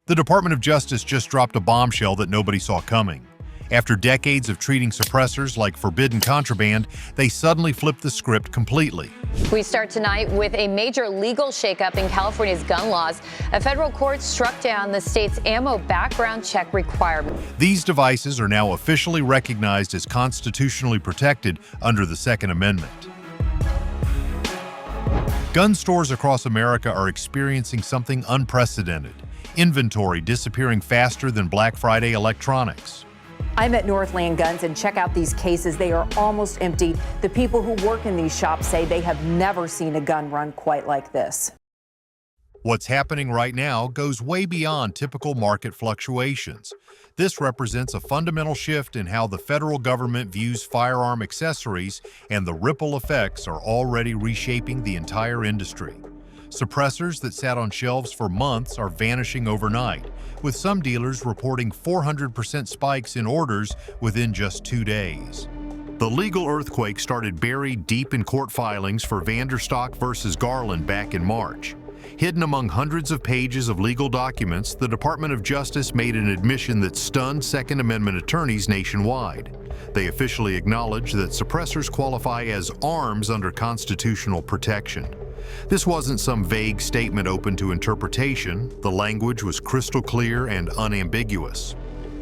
The Department of Justice just dropped a bombshell that nobody saw coming. After decades of treating suppressors like forbidden contraband, they suddenly flipped the script completely. We start tonight with a major legal shakeup in California's gun laws. A federal court struck down the state's ammo background check requirement. These devices are now officially recognized as constitutionally protected under the Second Amendment. Gun stores across America are experiencing something unprecedented. Inventory disappearing faster than Black Friday electronics. I'm at Northland Guns, and check out these cases. They are almost empty. The people who work in these shops say they have never seen a gun run quite like this. What's happening right now goes way beyond typical market fluctuations. This represents a fundamental shift in how the federal government views firearm accessories, and the ripple effects are already reshaping the entire industry. Suppressors that sat on shelves for months are vanishing overnight, with some dealers reporting 400% spikes in orders within just 2 days. The legal earthquake started buried deep in court filings for Vanderstock versus Garland back in March. Hidden among hundreds of pages of legal documents, the Department of Justice made an admission that stunned Second Amendment attorneys nationwide. They officially acknowledged that suppressors qualify as arms under constitutional protection. This wasn't some vague statement open to interpretation. The language was crystal clear and unambiguous.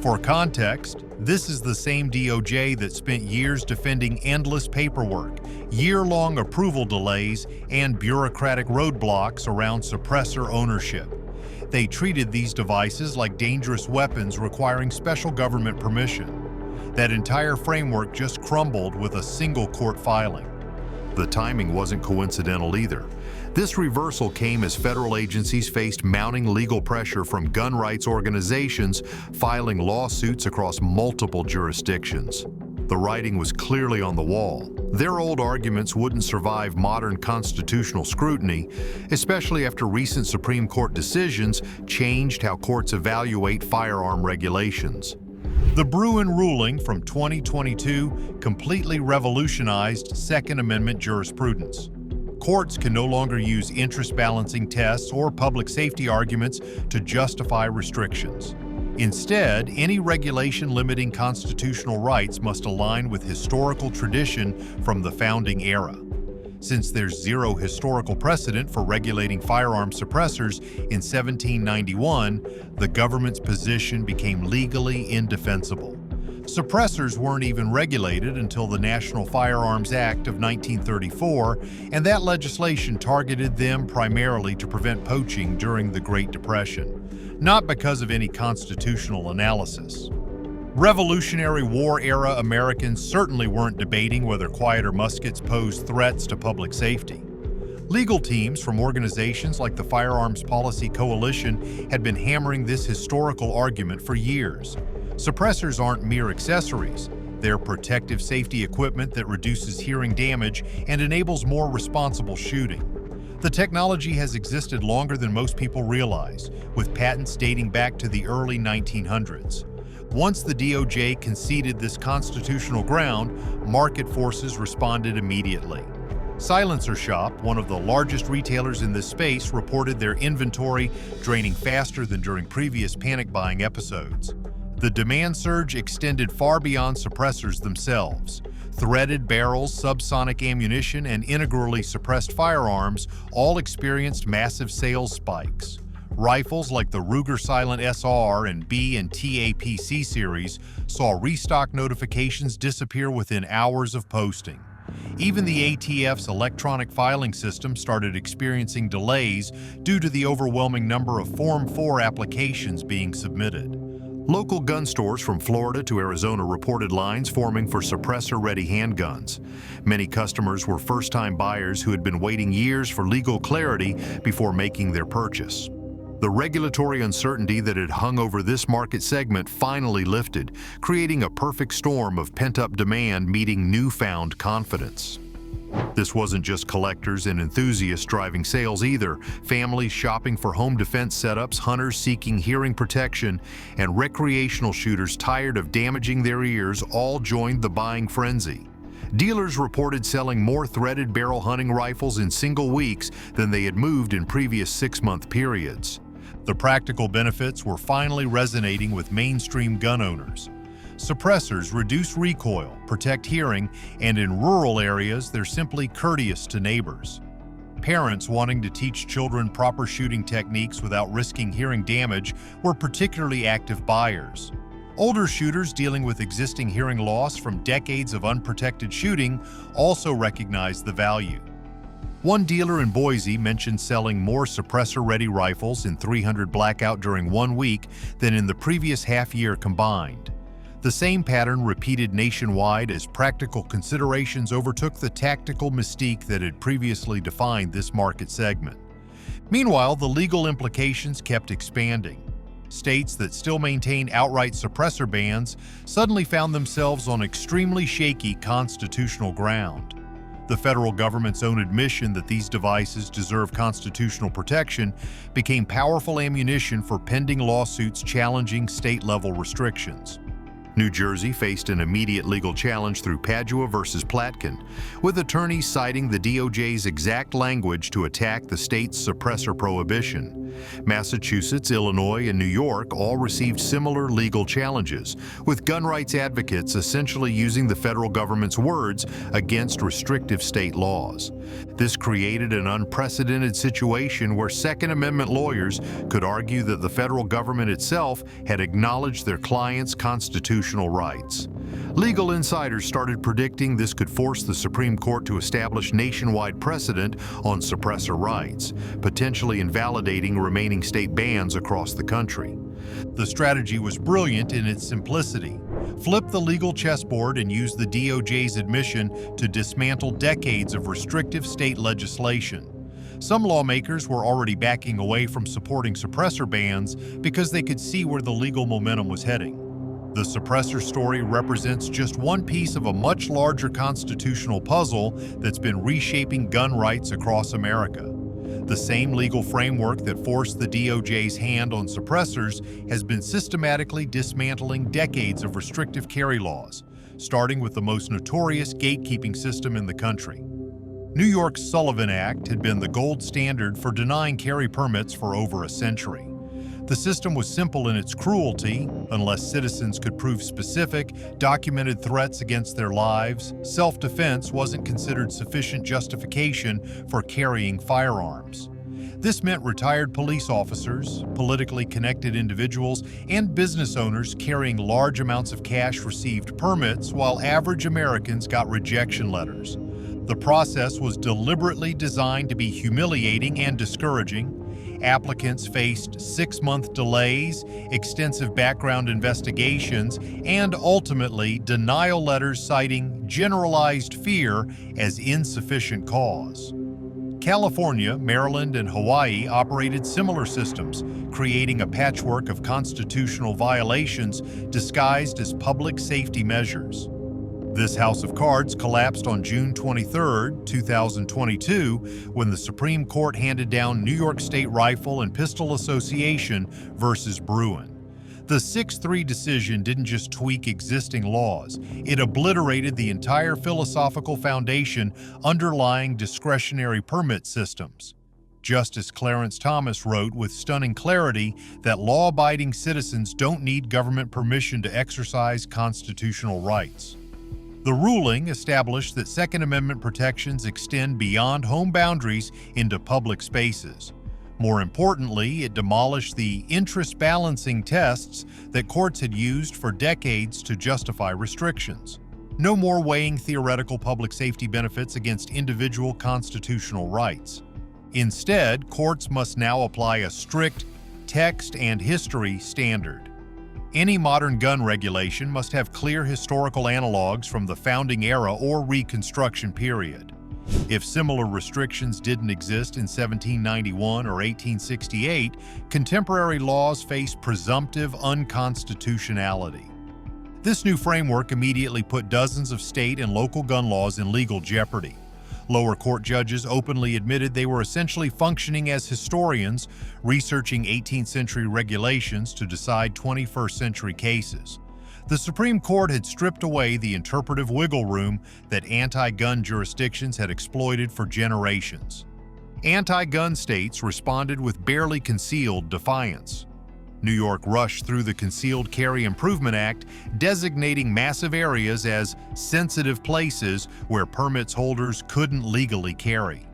For context, this is the same DOJ that spent years defending endless paperwork, year-long approval delays, and bureaucratic roadblocks around suppressor ownership. They treated these devices like dangerous weapons requiring special government permission. That entire framework just crumbled with a single court filing. The timing wasn't coincidental either. This reversal came as federal agencies faced mounting legal pressure from gun rights organizations filing lawsuits across multiple jurisdictions. The writing was clearly on the wall. Their old arguments wouldn't survive modern constitutional scrutiny, especially after recent Supreme Court decisions changed how courts evaluate firearm regulations. The Bruen ruling from 2022 completely revolutionized Second Amendment jurisprudence. Courts can no longer use interest balancing tests or public safety arguments to justify restrictions. Instead, any regulation limiting constitutional rights must align with historical tradition from the founding era. Since there's zero historical precedent for regulating firearm suppressors in 1791, the government's position became legally indefensible. Suppressors weren't even regulated until the National Firearms Act of 1934, and that legislation targeted them primarily to prevent poaching during the Great Depression, not because of any constitutional analysis. Revolutionary War-era Americans certainly weren't debating whether quieter muskets posed threats to public safety. Legal teams from organizations like the Firearms Policy Coalition had been hammering this historical argument for years. Suppressors aren't mere accessories. They're protective safety equipment that reduces hearing damage and enables more responsible shooting. The technology has existed longer than most people realize, with patents dating back to the early 1900s. Once the DOJ conceded this constitutional ground, market forces responded immediately. Silencer Shop, one of the largest retailers in this space, reported their inventory draining faster than during previous panic buying episodes. The demand surge extended far beyond suppressors themselves. Threaded barrels, subsonic ammunition, and integrally suppressed firearms all experienced massive sales spikes. Rifles like the Ruger Silent SR and B and TAPC series saw restock notifications disappear within hours of posting. Even the ATF's electronic filing system started experiencing delays due to the overwhelming number of Form 4 applications being submitted. Local gun stores from Florida to Arizona reported lines forming for suppressor-ready handguns. Many customers were first-time buyers who had been waiting years for legal clarity before making their purchase. The regulatory uncertainty that had hung over this market segment finally lifted, creating a perfect storm of pent-up demand meeting newfound confidence. This wasn't just collectors and enthusiasts driving sales either. Families shopping for home defense setups, hunters seeking hearing protection, and recreational shooters tired of damaging their ears all joined the buying frenzy. Dealers reported selling more threaded barrel hunting rifles in single weeks than they had moved in previous 6-month periods. The practical benefits were finally resonating with mainstream gun owners. Suppressors reduce recoil, protect hearing, and in rural areas, they're simply courteous to neighbors. Parents wanting to teach children proper shooting techniques without risking hearing damage were particularly active buyers. Older shooters dealing with existing hearing loss from decades of unprotected shooting also recognized the value. One dealer in Boise mentioned selling more suppressor-ready rifles in .300 Blackout during 1 week than in the previous half-year combined. The same pattern repeated nationwide as practical considerations overtook the tactical mystique that had previously defined this market segment. Meanwhile, the legal implications kept expanding. States that still maintain outright suppressor bans suddenly found themselves on extremely shaky constitutional ground. The federal government's own admission that these devices deserve constitutional protection became powerful ammunition for pending lawsuits challenging state-level restrictions. New Jersey faced an immediate legal challenge through Padua versus Platkin, with attorneys citing the DOJ's exact language to attack the state's suppressor prohibition. Massachusetts, Illinois, and New York all received similar legal challenges, with gun rights advocates essentially using the federal government's words against restrictive state laws. This created an unprecedented situation where Second Amendment lawyers could argue that the federal government itself had acknowledged their clients' constitutional rights. Legal insiders started predicting this could force the Supreme Court to establish nationwide precedent on suppressor rights, potentially invalidating remaining state bans across the country. The strategy was brilliant in its simplicity. Flip the legal chessboard and use the DOJ's admission to dismantle decades of restrictive state legislation. Some lawmakers were already backing away from supporting suppressor bans because they could see where the legal momentum was heading. The suppressor story represents just one piece of a much larger constitutional puzzle that's been reshaping gun rights across America. The same legal framework that forced the DOJ's hand on suppressors has been systematically dismantling decades of restrictive carry laws, starting with the most notorious gatekeeping system in the country. New York's Sullivan Act had been the gold standard for denying carry permits for over a century. The system was simple in its cruelty. Unless citizens could prove specific, documented threats against their lives, self-defense wasn't considered sufficient justification for carrying firearms. This meant retired police officers, politically connected individuals, and business owners carrying large amounts of cash received permits, while average Americans got rejection letters. The process was deliberately designed to be humiliating and discouraging. Applicants faced 6-month delays, extensive background investigations, and ultimately denial letters citing generalized fear as insufficient cause. California, Maryland, and Hawaii operated similar systems, creating a patchwork of constitutional violations disguised as public safety measures. This house of cards collapsed on June 23, 2022, when the Supreme Court handed down New York State Rifle and Pistol Association versus Bruen. The 6-3 decision didn't just tweak existing laws, it obliterated the entire philosophical foundation underlying discretionary permit systems. Justice Clarence Thomas wrote with stunning clarity that law-abiding citizens don't need government permission to exercise constitutional rights. The ruling established that Second Amendment protections extend beyond home boundaries into public spaces. More importantly, it demolished the interest-balancing tests that courts had used for decades to justify restrictions. No more weighing theoretical public safety benefits against individual constitutional rights. Instead, courts must now apply a strict text and history standard. Any modern gun regulation must have clear historical analogs from the founding era or Reconstruction period. If similar restrictions didn't exist in 1791 or 1868, contemporary laws face presumptive unconstitutionality. This new framework immediately put dozens of state and local gun laws in legal jeopardy. Lower court judges openly admitted they were essentially functioning as historians, researching 18th century regulations to decide 21st century cases. The Supreme Court had stripped away the interpretive wiggle room that anti-gun jurisdictions had exploited for generations. Anti-gun states responded with barely concealed defiance. New York rushed through the Concealed Carry Improvement Act, designating massive areas as sensitive places where permits holders couldn't legally carry.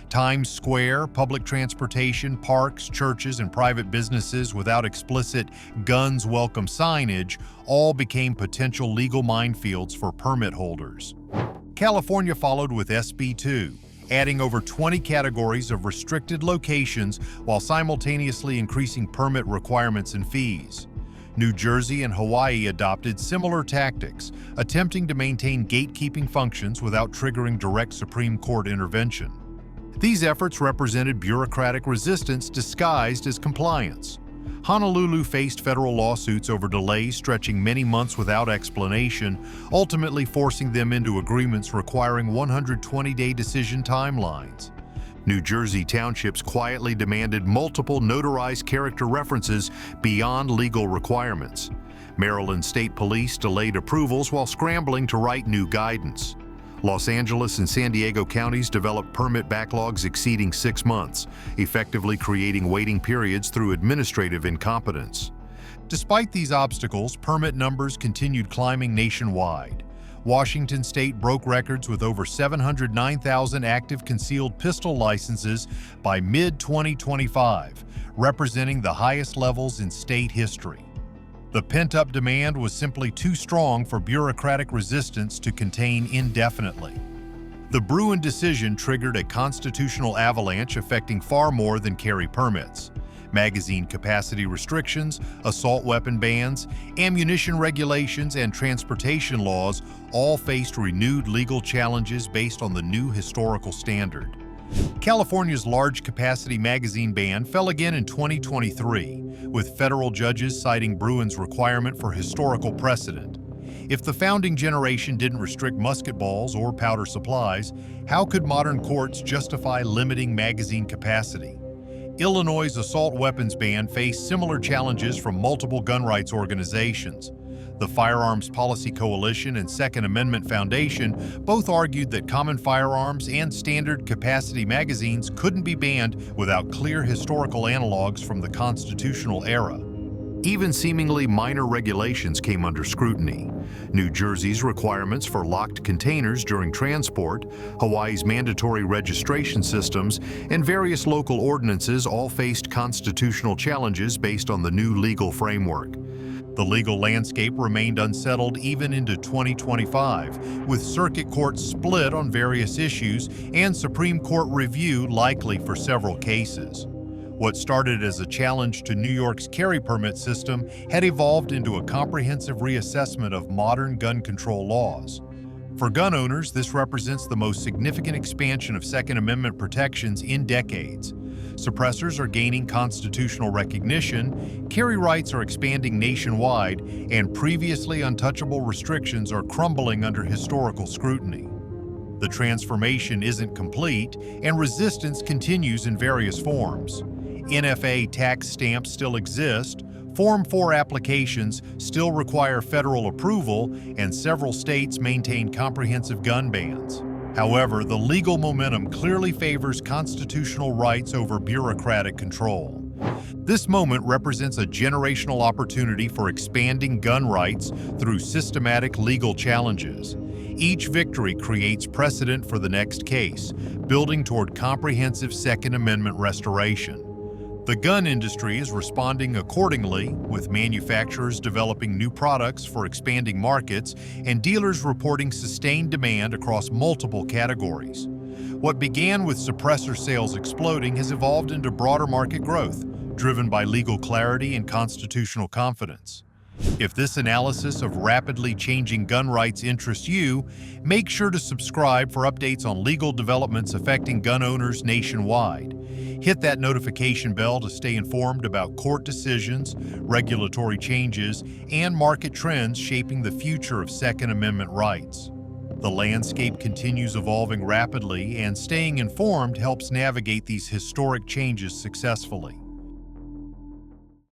Times Square, public transportation, parks, churches, and private businesses without explicit "guns welcome" signage all became potential legal minefields for permit holders. California followed with SB 2, adding over 20 categories of restricted locations while simultaneously increasing permit requirements and fees. New Jersey and Hawaii adopted similar tactics, attempting to maintain gatekeeping functions without triggering direct Supreme Court intervention. These efforts represented bureaucratic resistance disguised as compliance. Honolulu faced federal lawsuits over delays stretching many months without explanation, ultimately forcing them into agreements requiring 120-day decision timelines. New Jersey townships quietly demanded multiple notarized character references beyond legal requirements. Maryland State Police delayed approvals while scrambling to write new guidance. Los Angeles and San Diego counties developed permit backlogs exceeding 6 months, effectively creating waiting periods through administrative incompetence. Despite these obstacles, permit numbers continued climbing nationwide. Washington State broke records with over 709,000 active concealed pistol licenses by mid-2025, representing the highest levels in state history. The pent-up demand was simply too strong for bureaucratic resistance to contain indefinitely. The Bruen decision triggered a constitutional avalanche affecting far more than carry permits. Magazine capacity restrictions, assault weapon bans, ammunition regulations, and transportation laws all faced renewed legal challenges based on the new historical standard. California's large capacity magazine ban fell again in 2023, with federal judges citing Bruen's requirement for historical precedent. If the founding generation didn't restrict musket balls or powder supplies, how could modern courts justify limiting magazine capacity? Illinois' assault weapons ban faced similar challenges from multiple gun rights organizations. The Firearms Policy Coalition and Second Amendment Foundation both argued that common firearms and standard capacity magazines couldn't be banned without clear historical analogs from the constitutional era. Even seemingly minor regulations came under scrutiny. New Jersey's requirements for locked containers during transport, Hawaii's mandatory registration systems, and various local ordinances all faced constitutional challenges based on the new legal framework. The legal landscape remained unsettled even into 2025, with circuit courts split on various issues and Supreme Court review likely for several cases. What started as a challenge to New York's carry permit system had evolved into a comprehensive reassessment of modern gun control laws. For gun owners, this represents the most significant expansion of Second Amendment protections in decades. Suppressors are gaining constitutional recognition, carry rights are expanding nationwide, and previously untouchable restrictions are crumbling under historical scrutiny. The transformation isn't complete, and resistance continues in various forms. NFA tax stamps still exist, Form 4 applications still require federal approval, and several states maintain comprehensive gun bans. However, the legal momentum clearly favors constitutional rights over bureaucratic control. This moment represents a generational opportunity for expanding gun rights through systematic legal challenges. Each victory creates precedent for the next case, building toward comprehensive Second Amendment restoration. The gun industry is responding accordingly, with manufacturers developing new products for expanding markets and dealers reporting sustained demand across multiple categories. What began with suppressor sales exploding has evolved into broader market growth, driven by legal clarity and constitutional confidence. If this analysis of rapidly changing gun rights interests you, make sure to subscribe for updates on legal developments affecting gun owners nationwide. Hit that notification bell to stay informed about court decisions, regulatory changes, and market trends shaping the future of Second Amendment rights. The landscape continues evolving rapidly, and staying informed helps navigate these historic changes successfully.